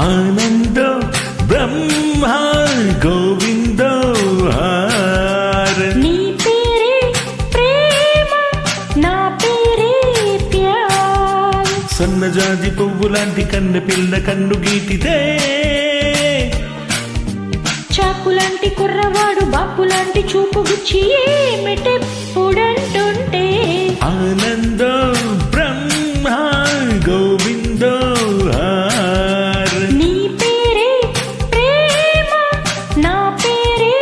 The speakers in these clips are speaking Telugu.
ఆనందో బ్రహ్మ గోవిందో నీ పేరే ప్రేమ నా పేరే ప్యార్ సన్నజాజి పువ్వు లాంటి కన్నె పిల్ల కన్ను గీటితే చాకులాంటి కుర్రవాడు బాపులాంటి చూపు గుచ్చి ఏమిటెప్పుడంటుంటే ఆనందో బ్రహ్మ గోవిందో నీ పేరే ప్రేమ నా పేరే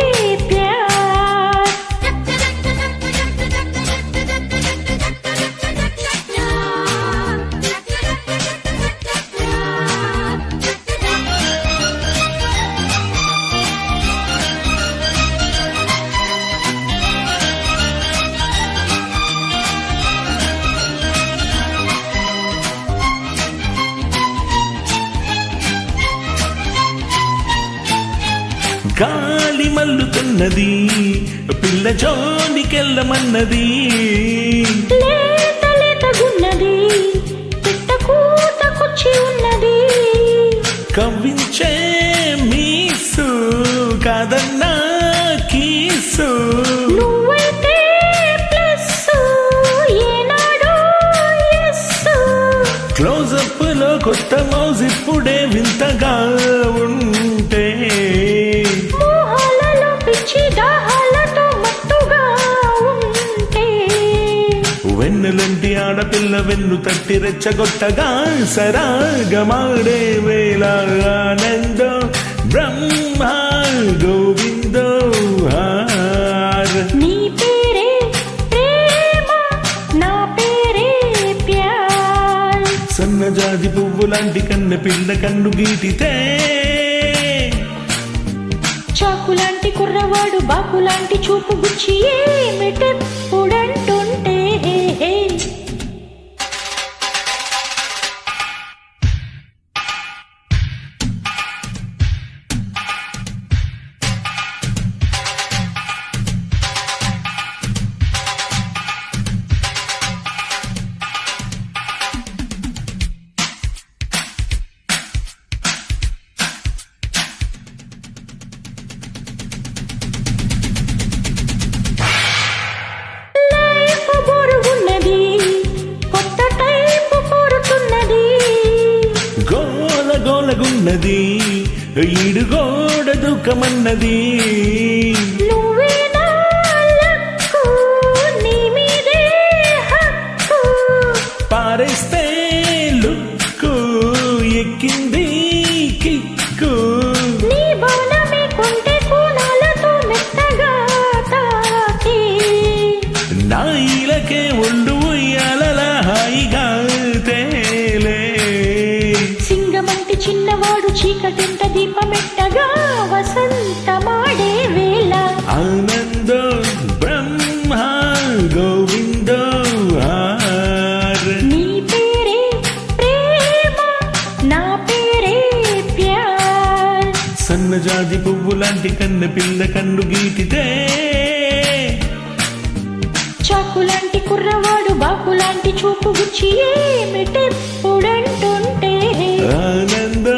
ప్యార్ గాలి మల్లుతున్నది పిల్ల జోనికెళ్ళమన్నది లేత లేతగున్నది పిట్ట కూతకొచ్చి ఉన్నది కవ్వించే మీసు కాదన్నా కీసు నువ్వైతే ప్లస్ ఏనాడో ఎస్ క్లోజప్ లో కొత్త మౌజ్ ఇప్పుడే వింతగా ఉంటే మోహాలలో పిచ్చి దాహాలతో మత్తుగా ఉంటే వెన్నెలంటి ఆడపిల్ల వెన్ను తట్టి రెచ్చగొట్టగా సరాగమాడే వేళ ఆనందో బ్రహ్మ గోవిందో నీ పేరే ప్రేమ నా పేరే ప్యార్ సన్నజాజి పువ్వు లాంటి కన్నె పిల్ల కన్ను గీటితే చాకులాంటి కుర్రవాడు బాపులాంటి చూపు గుచ్చి ఏమిటెప్పుడంటుంటే గోలగోలగున్నది ఈడుగోడ దుఃఖమన్నది నువ్వే నా లక్కు నీ మీదే హక్కు పారేస్తే లుక్కు ఎక్కింది కిక్కు నీ బౌనమే కొంటె కోణాలతో మెత్తగా తాకి నా ఇలకే ఒళ్ళు ఉయ్యాలలా హాయిగా తేలే సింగమంటి చిన్నవాడు చీకటింట దీపమెట్టగా వసంతమాడే వేళ ఆనందో బ్రహ్మ గోవిందో నీ పేరే ప్రేమ నా పేరే ప్యార్ సన్నజాజి పువ్వు లాంటి కన్నె పిల్ల కన్ను గీటితే చాకులాంటి కుర్రవాడు బాపులాంటి చూపు గుచ్చి ఏమిటెప్పుడంటుంటే ఆనందో